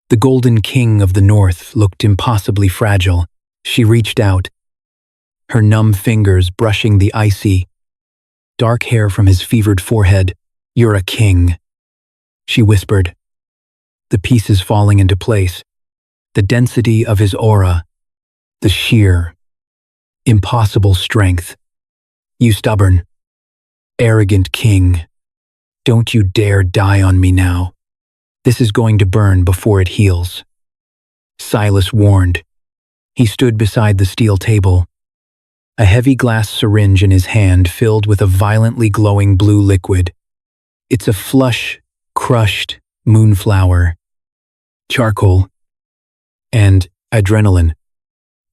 The Golden King of the North looked impossibly fragile. She reached out, her numb fingers brushing the icy, dark hair from his fevered forehead. You're a king, she whispered, the pieces falling into place. The density of his aura, the sheer, impossible strength. You stubborn, arrogant king. Don't you dare die on me now. This is going to burn before it heals. Silas warned. He stood beside the steel table, a heavy glass syringe in his hand filled with a violently glowing blue liquid. It's a flush, crushed moonflower, charcoal, and adrenaline.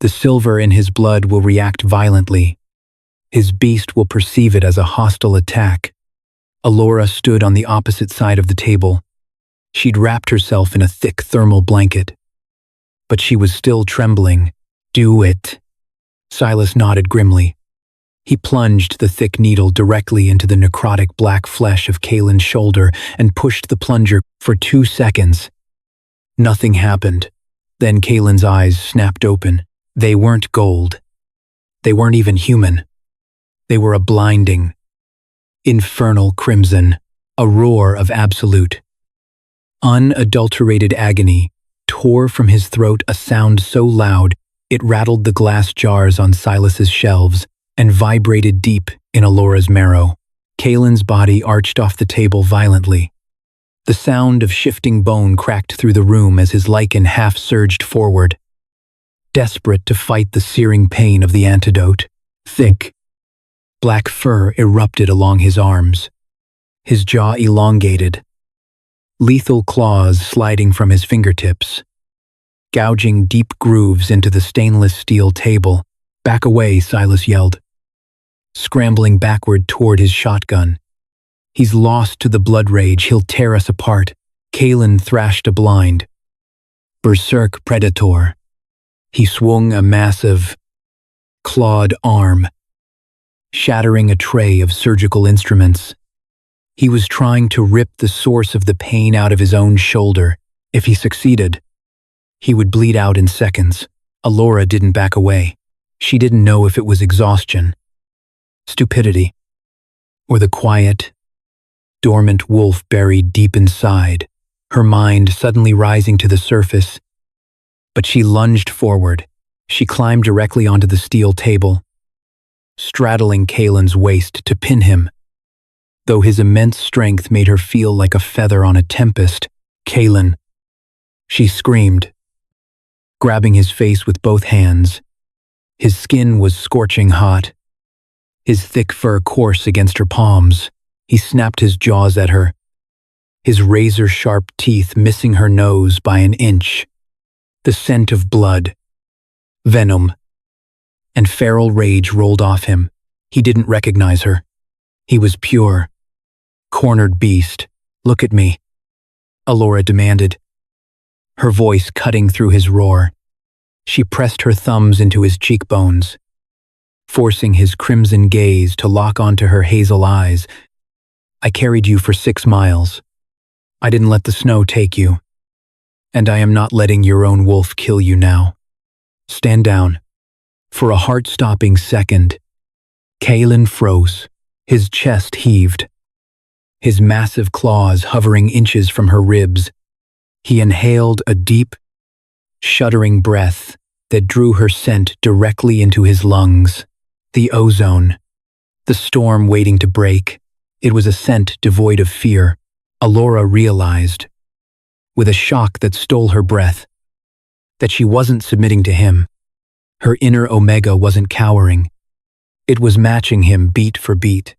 The silver in his blood will react violently. His beast will perceive it as a hostile attack. Allura stood on the opposite side of the table. She'd wrapped herself in a thick thermal blanket, but she was still trembling. Do it. Silas nodded grimly. He plunged the thick needle directly into the necrotic black flesh of Kaelin's shoulder and pushed the plunger for 2 seconds. Nothing happened. Then Kaelin's eyes snapped open. They weren't gold. They weren't even human. They were a blinding, infernal crimson, a roar of absolute, unadulterated agony tore from his throat a sound so loud it rattled the glass jars on Silas's shelves and vibrated deep in Alora's marrow. Kaelin's body arched off the table violently. The sound of shifting bone cracked through the room as his Lycan half surged forward, desperate to fight the searing pain of the antidote. Thick, black fur erupted along his arms, his jaw elongated, lethal claws sliding from his fingertips, gouging deep grooves into the stainless steel table. "Back away," Silas yelled, scrambling backward toward his shotgun. "He's lost to the blood rage. He'll tear us apart." Kaelin thrashed a blind, berserk predator. He swung a massive, clawed arm, shattering a tray of surgical instruments. He was trying to rip the source of the pain out of his own shoulder. If he succeeded, he would bleed out in seconds. Alora didn't back away. She didn't know if it was exhaustion, stupidity, or the quiet, dormant wolf buried deep inside, her mind suddenly rising to the surface. But she lunged forward. She climbed directly onto the steel table, straddling Kaelin's waist to pin him. Though his immense strength made her feel like a feather on a tempest. "Kaelin," she screamed, grabbing his face with both hands. His skin was scorching hot, his thick fur coarse against her palms. He snapped his jaws at her, his razor-sharp teeth missing her nose by an inch. The scent of blood, venom, and feral rage rolled off him. He didn't recognize her. He was pure, cornered beast. "Look at me," Alora demanded, her voice cutting through his roar. She pressed her thumbs into his cheekbones, forcing his crimson gaze to lock onto her hazel eyes. "I carried you for 6 miles. I didn't let the snow take you. And I am not letting your own wolf kill you now. Stand down." For a heart-stopping second, Kaelin froze. His chest heaved, his massive claws hovering inches from her ribs. He inhaled a deep, shuddering breath that drew her scent directly into his lungs. The ozone, the storm waiting to break. It was a scent devoid of fear. Alora realized, with a shock that stole her breath, that she wasn't submitting to him. Her inner Omega wasn't cowering. It was matching him beat for beat,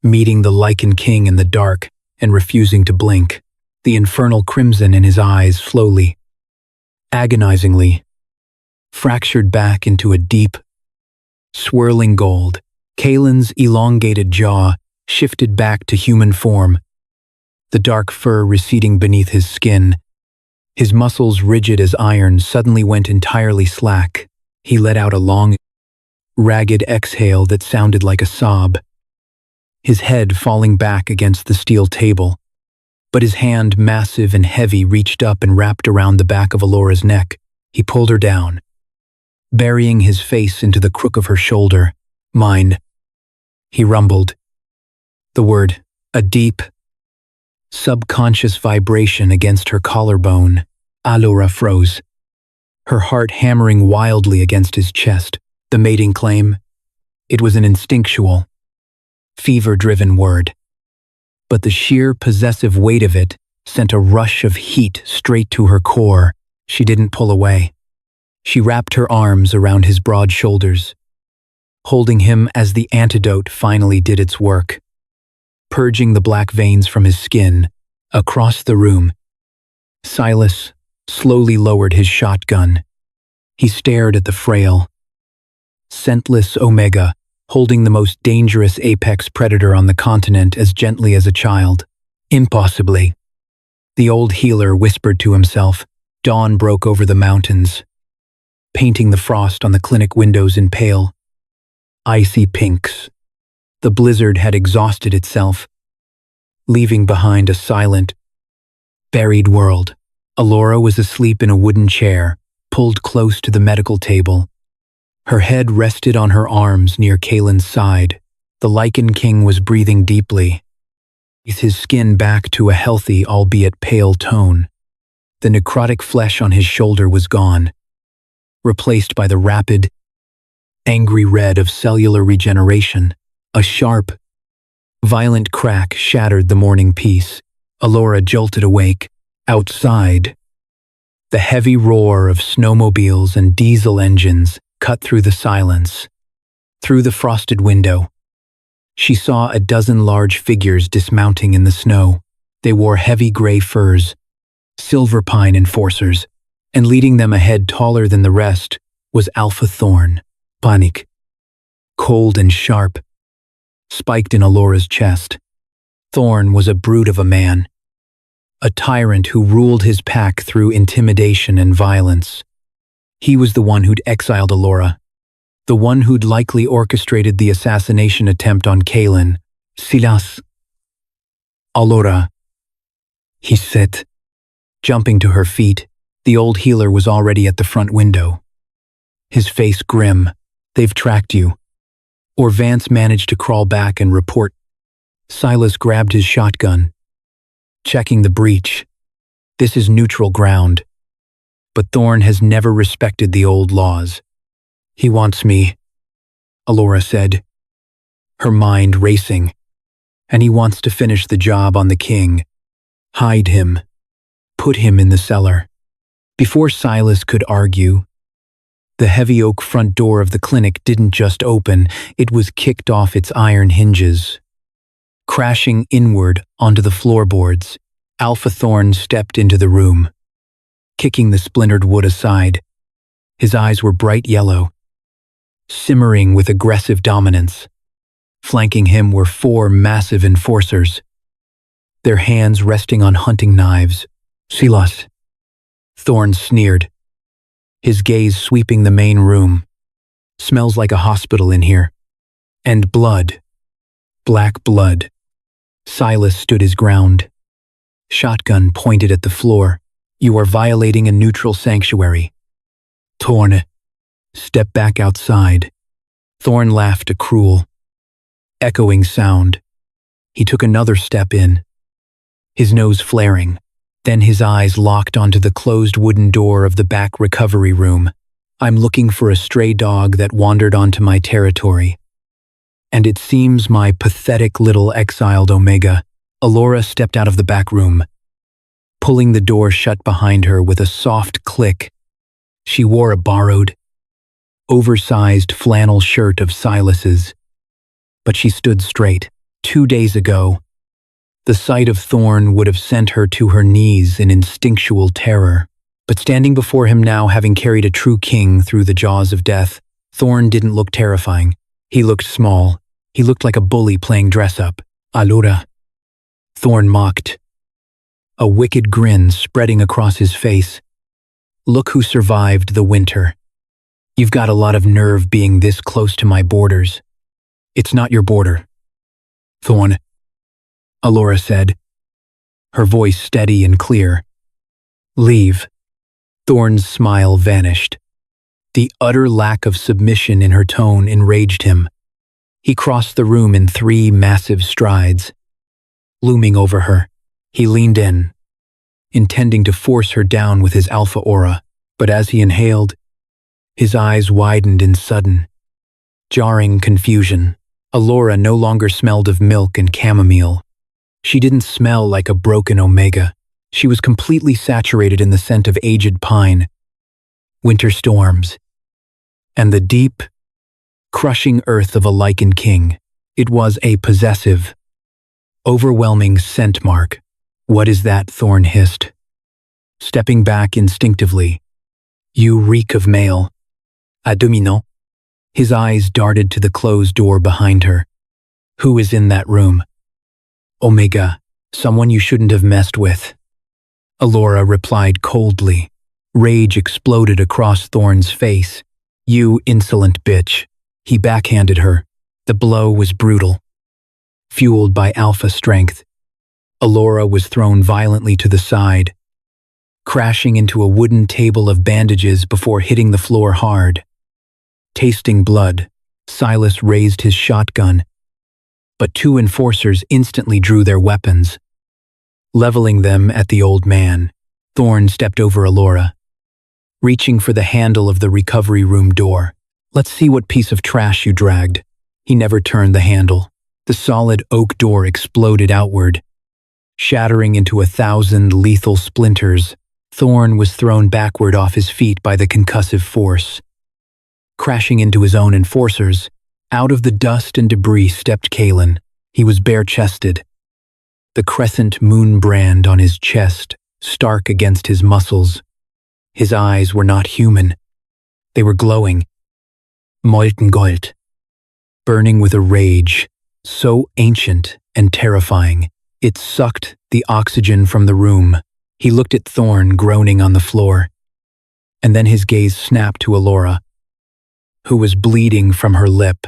meeting the Lycan King in the dark and refusing to blink, the infernal crimson in his eyes slowly, agonizingly, fractured back into a deep, swirling gold. Kaelin's elongated jaw shifted back to human form, the dark fur receding beneath his skin. His muscles, rigid as iron, suddenly went entirely slack. He let out a long, ragged exhale that sounded like a sob, his head falling back against the steel table. But his hand, massive and heavy, reached up and wrapped around the back of Alora's neck. He pulled her down, burying his face into the crook of her shoulder. "Mine," he rumbled. The word, a deep, subconscious vibration against her collarbone. Alora froze, her heart hammering wildly against his chest. The mating claim. It was an instinctual, fever-driven word. But the sheer possessive weight of it sent a rush of heat straight to her core. She didn't pull away. She wrapped her arms around his broad shoulders, holding him as the antidote finally did its work, purging the black veins from his skin. Across the room, Silas slowly lowered his shotgun. He stared at the frail, scentless Omega, holding the most dangerous apex predator on the continent as gently as a child. "Impossibly," the old healer whispered to himself. Dawn broke over the mountains, painting the frost on the clinic windows in pale, icy pinks. The blizzard had exhausted itself, leaving behind a silent, buried world. Alora was asleep in a wooden chair, pulled close to the medical table. Her head rested on her arms near Kaelin's side. The Lycan King was breathing deeply, his skin back to a healthy, albeit pale tone. The necrotic flesh on his shoulder was gone, replaced by the rapid, angry red of cellular regeneration. A sharp, violent crack shattered the morning peace. Alora jolted awake. Outside, the heavy roar of snowmobiles and diesel engines cut through the silence. Through the frosted window, she saw a dozen large figures dismounting in the snow. They wore heavy gray furs, silver pine enforcers, and leading them ahead taller than the rest was Alpha Thorn, Panic, cold and sharp, spiked in Alora's chest. Thorn was a brute of a man, a tyrant who ruled his pack through intimidation and violence. He was the one who'd exiled Alora, the one who'd likely orchestrated the assassination attempt on Kaelin. Silas. Alora, he said. Jumping to her feet, the old healer was already at the front window. His face grim. They've tracked you. Or Vance managed to crawl back and report. Silas grabbed his shotgun, checking the breach. This is neutral ground. But Thorn has never respected the old laws. He wants me, Alora said, her mind racing. And he wants to finish the job on the king. Hide him. Put him in the cellar. Before Silas could argue, the heavy oak front door of the clinic didn't just open, it was kicked off its iron hinges. Crashing inward onto the floorboards, Alpha Thorn stepped into the room, kicking the splintered wood aside. His eyes were bright yellow, simmering with aggressive dominance. Flanking him were 4 massive enforcers, their hands resting on hunting knives. Silas, Thorn sneered, his gaze sweeping the main room. Smells like a hospital in here. And blood. Black blood. Silas stood his ground. Shotgun pointed at the floor. You are violating a neutral sanctuary. Thorn, step back outside. Thorn laughed a cruel, echoing sound. He took another step in, his nose flaring. Then his eyes locked onto the closed wooden door of the back recovery room. I'm looking for a stray dog that wandered onto my territory. And it seems my pathetic little exiled Omega. Alora stepped out of the back room, pulling the door shut behind her with a soft click. She wore a borrowed, oversized flannel shirt of Silas's. But she stood straight. 2 days ago, the sight of Thorn would have sent her to her knees in instinctual terror. But standing before him now, having carried a true king through the jaws of death, Thorn didn't look terrifying. He looked small. He looked like a bully playing dress-up. Alora, Thorn mocked, a wicked grin spreading across his face. Look who survived the winter. You've got a lot of nerve being this close to my borders. It's not your border. Thorn, Alora said, her voice steady and clear. Leave. Thorn's smile vanished. The utter lack of submission in her tone enraged him. He crossed the room in 3 massive strides. Looming over her, he leaned in, intending to force her down with his alpha aura, but as he inhaled, his eyes widened in sudden, jarring confusion. Alora no longer smelled of milk and chamomile. She didn't smell like a broken Omega. She was completely saturated in the scent of aged pine, winter storms, and the deep, crushing earth of a Lycan king. It was a possessive, overwhelming scent mark. What is that? Thorn hissed, stepping back instinctively. You reek of male. A dominant. His eyes darted to the closed door behind her. Who is in that room? Omega, someone you shouldn't have messed with. Alora replied coldly. Rage exploded across Thorn's face. You insolent bitch. He backhanded her. The blow was brutal. Fueled by alpha strength, Alora was thrown violently to the side, crashing into a wooden table of bandages before hitting the floor hard. Tasting blood, Silas raised his shotgun, but two enforcers instantly drew their weapons. Leveling them at the old man, Thorn stepped over Alora, reaching for the handle of the recovery room door. "Let's see what piece of trash you dragged." He never turned the handle. The solid oak door exploded outward, shattering into 1,000 lethal splinters. Thorn was thrown backward off his feet by the concussive force. Crashing into his own enforcers, out of the dust and debris stepped Kalen. He was bare-chested, the crescent moon brand on his chest stark against his muscles. His eyes were not human. They were glowing, molten gold, burning with a rage so ancient and terrifying. It sucked the oxygen from the room. He looked at Thorn groaning on the floor, and then his gaze snapped to Alora, who was bleeding from her lip.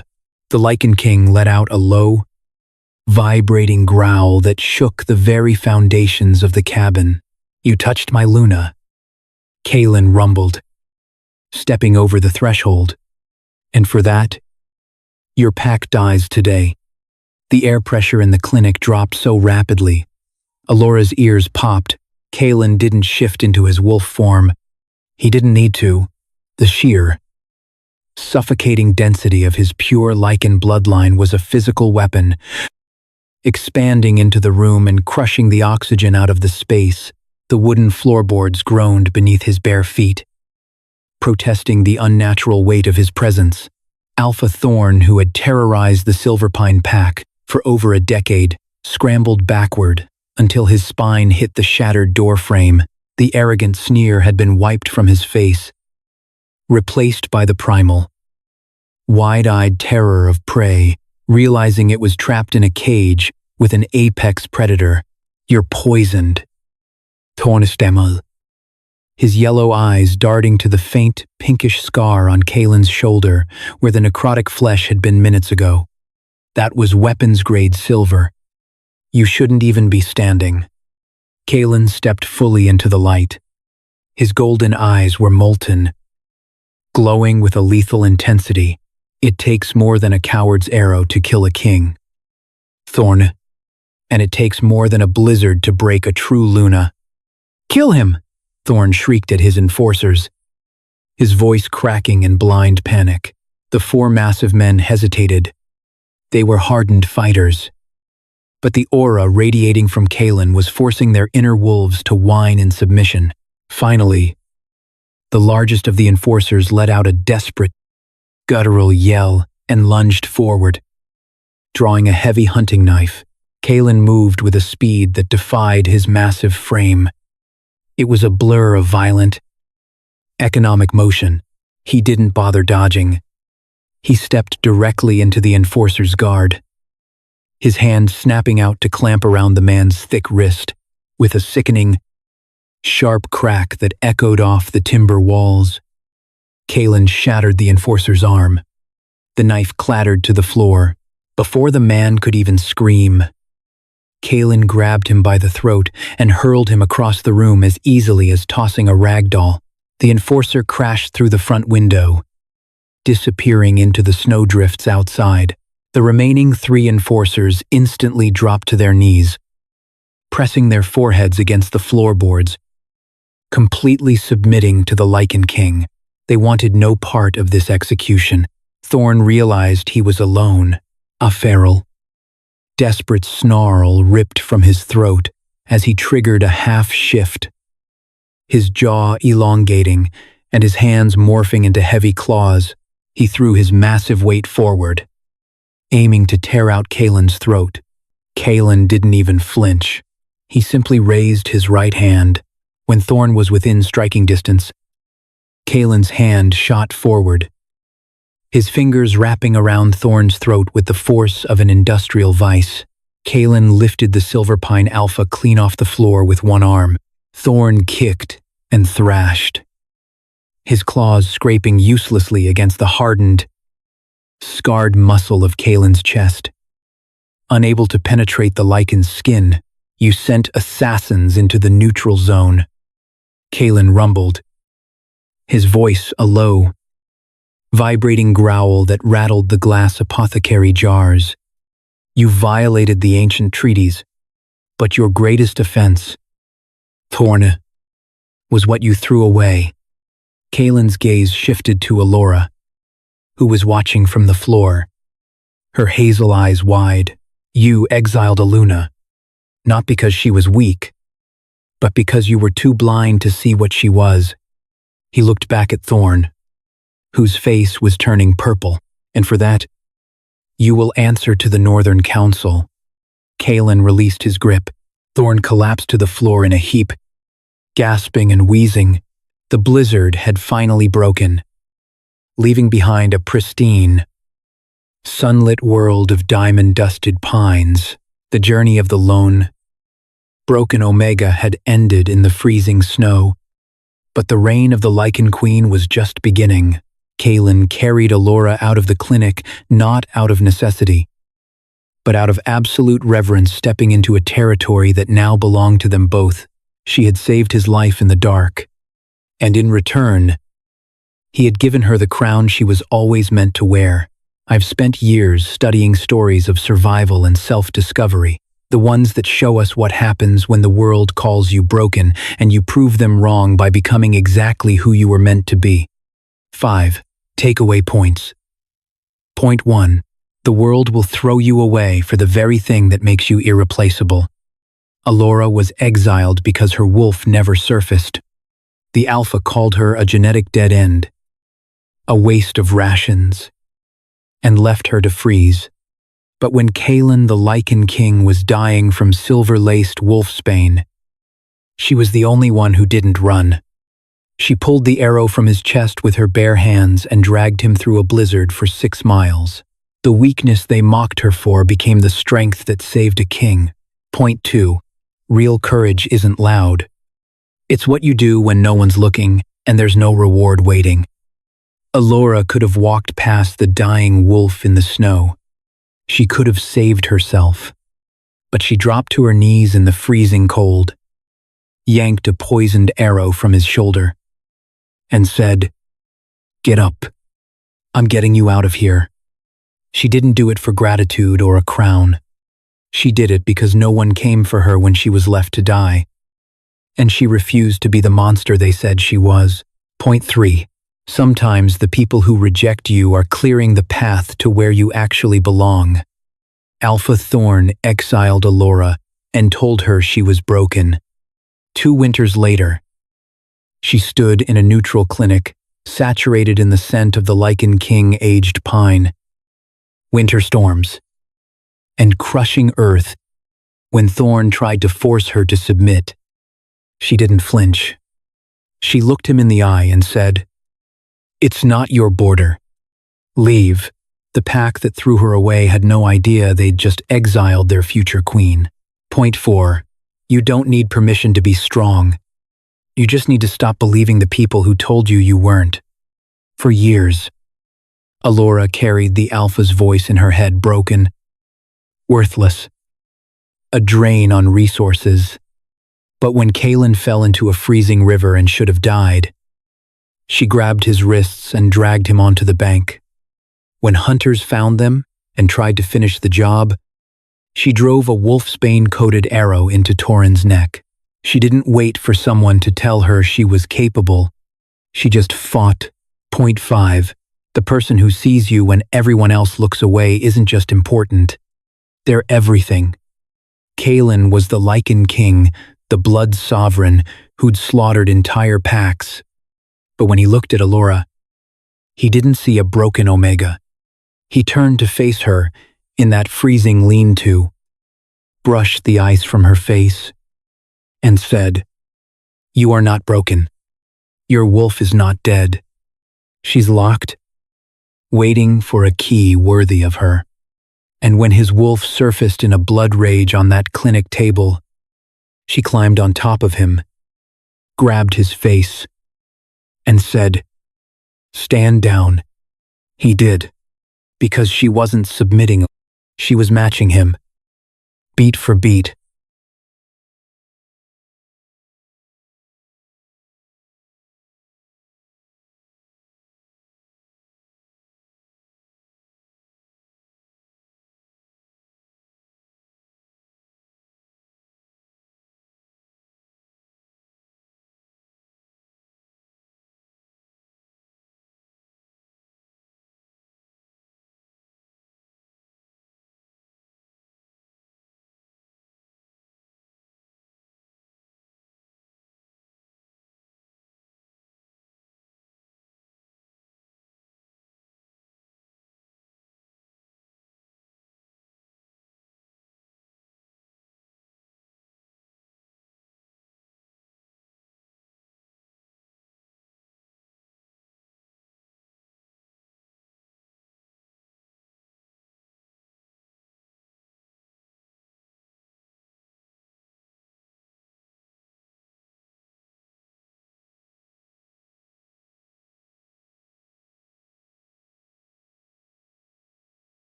The Lycan King let out a low, vibrating growl that shook the very foundations of the cabin. "You touched my Luna," Kalen rumbled, stepping over the threshold. "And for that, your pack dies today." The air pressure in the clinic dropped so rapidly. Alora's ears popped. Kalen didn't shift into his wolf form. He didn't need to. The sheer, suffocating density of his pure Lycan bloodline was a physical weapon, expanding into the room and crushing the oxygen out of the space. The wooden floorboards groaned beneath his bare feet, protesting the unnatural weight of his presence. Alpha Thorn, who had terrorized the Silverpine pack for over a decade, scrambled backward until his spine hit the shattered doorframe. The arrogant sneer had been wiped from his face, replaced by the primal, wide-eyed terror of prey, realizing it was trapped in a cage with an apex predator. "You're poisoned." Tornestemel. His yellow eyes darting to the faint, pinkish scar on Kalen's shoulder where the necrotic flesh had been minutes ago. That was weapons-grade silver. "You shouldn't even be standing." Kalen stepped fully into the light. His golden eyes were molten, glowing with a lethal intensity. "It takes more than a coward's arrow to kill a king, Thorn, and it takes more than a blizzard to break a true Luna." "Kill him!" Thorn shrieked at his enforcers, his voice cracking in blind panic. The four massive men hesitated. They were hardened fighters, but the aura radiating from Kalen was forcing their inner wolves to whine in submission. Finally, the largest of the enforcers let out a desperate, guttural yell and lunged forward. Drawing a heavy hunting knife, Kalen moved with a speed that defied his massive frame. It was a blur of violent, economic motion. He didn't bother dodging. He stepped directly into the enforcer's guard, his hand snapping out to clamp around the man's thick wrist, with a sickening, sharp crack that echoed off the timber walls. Kalen shattered the enforcer's arm. The knife clattered to the floor. Before the man could even scream, Kalen grabbed him by the throat and hurled him across the room as easily as tossing a rag doll. The enforcer crashed through the front window, disappearing into the snowdrifts outside. The remaining three enforcers instantly dropped to their knees, pressing their foreheads against the floorboards, completely submitting to the Lycan King. They wanted no part of this execution. Thorn realized he was alone. A feral, desperate snarl ripped from his throat as he triggered a half shift, his jaw elongating and his hands morphing into heavy claws. He threw his massive weight forward, aiming to tear out Kalen's throat. Kalen didn't even flinch. He simply raised his right hand. When Thorn was within striking distance, Kalen's hand shot forward, his fingers wrapping around Thorn's throat with the force of an industrial vice. Kalen lifted the Silverpine Alpha clean off the floor with one arm. Thorn kicked and thrashed, his claws scraping uselessly against the hardened, scarred muscle of Kalen's chest. Unable to penetrate the Lycan's skin, "You sent assassins into the neutral zone," Kalen rumbled, his voice a low, vibrating growl that rattled the glass apothecary jars. You violated the ancient treaties, but your greatest offense, Thorn, was what you threw away. Kaelin's gaze shifted to Alora, who was watching from the floor, her hazel eyes wide. You exiled Aluna, not because she was weak, but because you were too blind to see what she was. He looked back at Thorn, whose face was turning purple, and for that, you will answer to the Northern Council. Kaelin released his grip. Thorn collapsed to the floor in a heap, gasping and wheezing. The blizzard had finally broken, leaving behind a pristine, sunlit world of diamond-dusted pines. The journey of the lone, broken Omega had ended in the freezing snow, but the reign of the Lycan Queen was just beginning. Kaelin carried Alora out of the clinic, not out of necessity, but out of absolute reverence, stepping into a territory that now belonged to them both. She had saved his life in the dark, and in return, he had given her the crown she was always meant to wear. I've spent years studying stories of survival and self-discovery, the ones that show us what happens when the world calls you broken and you prove them wrong by becoming exactly who you were meant to be. 5. Takeaway points. Point 1. The world will throw you away for the very thing that makes you irreplaceable. Alora was exiled because her wolf never surfaced. The Alpha called her a genetic dead end, a waste of rations, and left her to freeze. But when Kaelin the Lycan King was dying from silver-laced wolfsbane, she was the only one who didn't run. She pulled the arrow from his chest with her bare hands and dragged him through a blizzard for 6 miles. The weakness they mocked her for became the strength that saved a king. Point 2. Real courage isn't loud. It's what you do when no one's looking and there's no reward waiting. Alora could have walked past the dying wolf in the snow. She could have saved herself. But she dropped to her knees in the freezing cold, yanked a poisoned arrow from his shoulder, and said, "Get up. I'm getting you out of here." She didn't do it for gratitude or a crown. She did it because no one came for her when she was left to die, and she refused to be the monster they said she was. Point 3. Sometimes the people who reject you are clearing the path to where you actually belong. Alpha Thorn exiled Alora and told her she was broken. 2 winters later, she stood in a neutral clinic, saturated in the scent of the Lycan King aged pine, winter storms, and crushing earth. When Thorn tried to force her to submit, she didn't flinch. She looked him in the eye and said, "It's not your border. Leave." The pack that threw her away had no idea they'd just exiled their future queen. Point 4. You don't need permission to be strong. You just need to stop believing the people who told you weren't. For years, Alora carried the Alpha's voice in her head, broken, worthless, a drain on resources. But when Kaelin fell into a freezing river and should have died, she grabbed his wrists and dragged him onto the bank. When hunters found them and tried to finish the job, she drove a wolfsbane-coated arrow into Torin's neck. She didn't wait for someone to tell her she was capable. She just fought. Point 5. The person who sees you when everyone else looks away isn't just important. They're everything. Kaelin was the Lycan King, the blood sovereign who'd slaughtered entire packs. But when he looked at Alora, he didn't see a broken Omega. He turned to face her in that freezing lean-to, brushed the ice from her face, and said, "You are not broken. Your wolf is not dead. She's locked, waiting for a key worthy of her." And when his wolf surfaced in a blood rage on that clinic table, she climbed on top of him, grabbed his face, and said, "Stand down." He did, because she wasn't submitting. She was matching him, beat for beat,